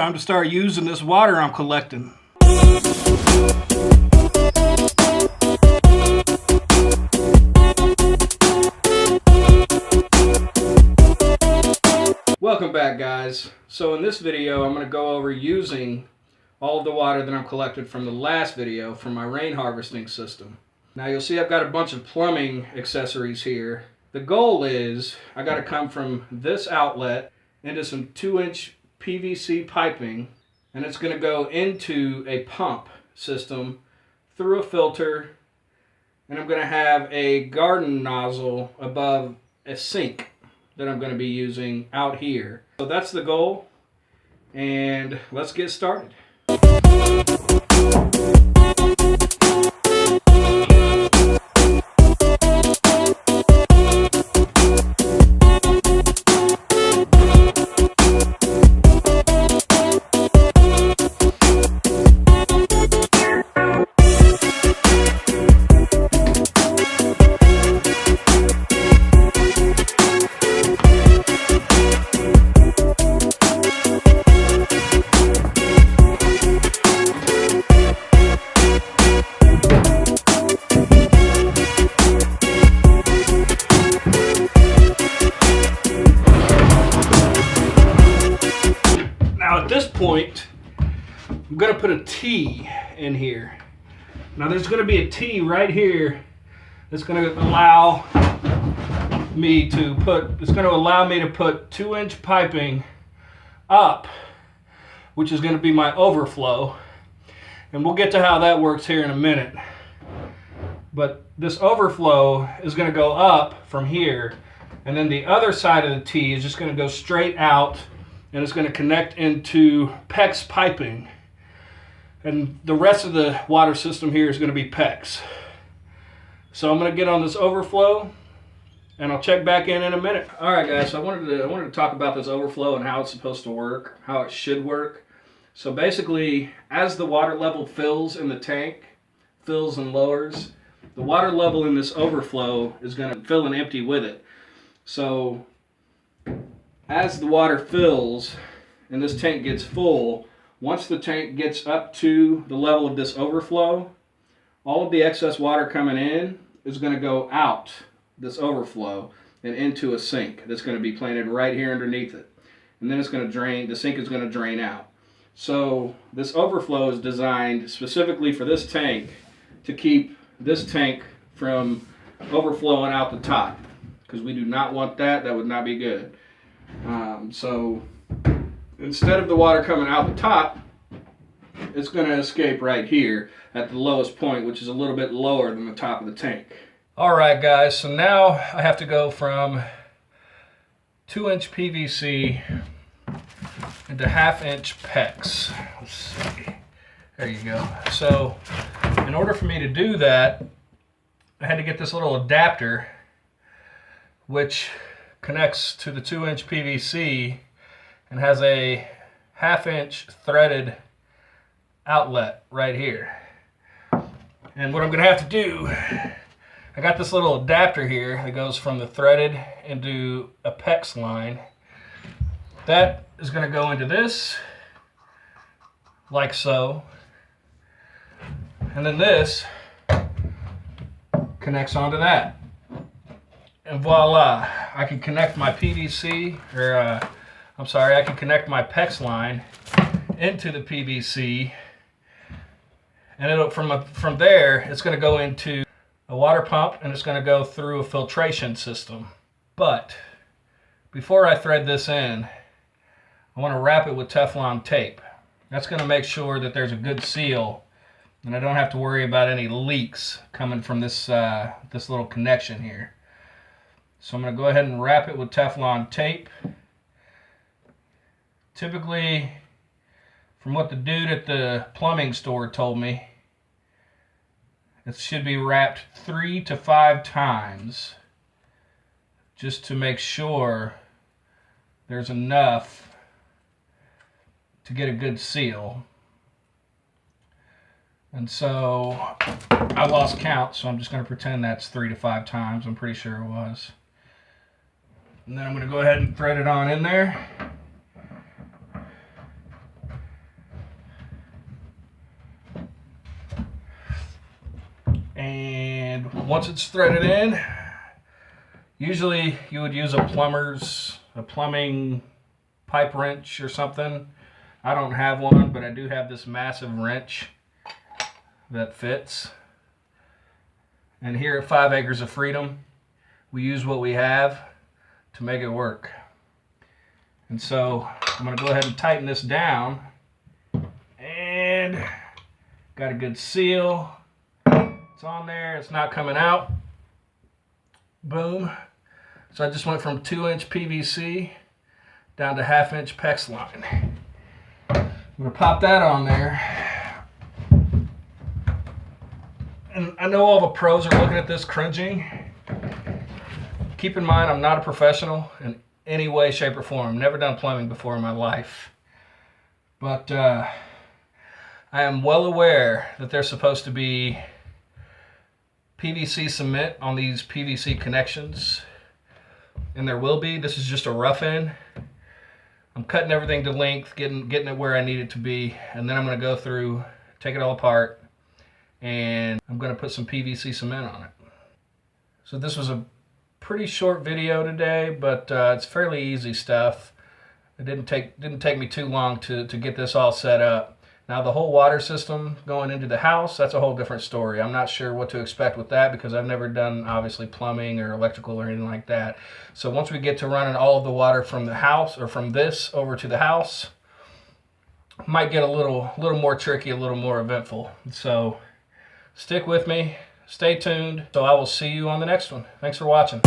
time to start using this water I'm collecting. Welcome back, guys. So in this video I'm going to go over using all of the water that I'm collected from the last video from my rain harvesting system. Now you'll see I've got a bunch of plumbing accessories here. The goal is I got to come from this outlet into some 2-inch PVC piping, and it's going to go into a pump system through a filter, and I'm going to have a garden nozzle above a sink that I'm going to be using out here. So that's the goal, and let's get started. At this point, I'm going to put a T in here. Now there's going to be a T right here that's going to allow me to put 2-inch piping up, which is going to be my overflow. And we'll get to how that works here in a minute. But this overflow is going to go up from here, and then the other side of the T is just going to go straight out, and it's going to connect into PEX piping. And the rest of the water system here is going to be PEX. So I'm going to get on this overflow, and I'll check back in a minute. All right, guys, so I wanted to talk about this overflow and how it's supposed to work, how it should work. So basically, as the water level fills in the tank, fills and lowers, the water level in this overflow is going to fill and empty with it. So as the water fills and this tank gets full, once the tank gets up to the level of this overflow, all of the excess water coming in is going to go out this overflow and into a sink that's going to be planted right here underneath it. And then it's going to drain, the sink is going to drain out. So this overflow is designed specifically for this tank to keep this tank from overflowing out the top, because we do not want that. That would not be good. So instead of the water coming out the top, it's going to escape right here at the lowest point, which is a little bit lower than the top of the tank. All right, guys, so now I have to go from 2-inch PVC into 1/2-inch PEX. Let's see. There you go. So in order for me to do that, I had to get this little adapter which connects to the 2-inch PVC and has a 1/2-inch threaded outlet right here. And what I'm going to have to do, I got this little adapter here that goes from the threaded into a PEX line. That is going to go into this, like so. And then this connects onto that. And voila, I can connect my PVC, I can connect my PEX line into the PVC, and it'll from there it's going to go into a water pump, and it's going to go through a filtration system. But before I thread this in, I want to wrap it with Teflon tape. That's going to make sure that there's a good seal, and I don't have to worry about any leaks coming from this this little connection here. So I'm going to go ahead and wrap it with Teflon tape. Typically, from what the dude at the plumbing store told me, it should be wrapped 3 to 5 times just to make sure there's enough to get a good seal. And so I lost count, so I'm just going to pretend that's 3 to 5 times. I'm pretty sure it was. And then I'm going to go ahead and thread it on in there. once it's threaded in, usually you would use a plumbing pipe wrench or something. I don't have one, but I do have this massive wrench that fits. And here at 5 Acres of Freedom, we use what we have to make it work. And so I'm going to go ahead and tighten this down. And got a good seal. It's on there. It's not coming out. Boom. So I just went from 2-inch PVC down to 1/2-inch PEX line. I'm going to pop that on there. And I know all the pros are looking at this cringing. Keep in mind, I'm not a professional in any way, shape, or form. I've never done plumbing before in my life. But I am well aware that there's supposed to be PVC cement on these PVC connections. And there will be. This is just a rough end. I'm cutting everything to length, getting it where I need it to be. And then I'm going to go through, take it all apart, and I'm going to put some PVC cement on it. So this was a pretty short video today, but it's fairly easy stuff. It didn't take me too long to get this all set up. Now the whole water system going into the house, that's a whole different story. I'm not sure what to expect with that because I've never done obviously plumbing or electrical or anything like that. So once we get to running all of the water from the house or from this over to the house, might get a little more tricky, a little more eventful. So stick with me, stay tuned. So I will see you on the next one. Thanks for watching.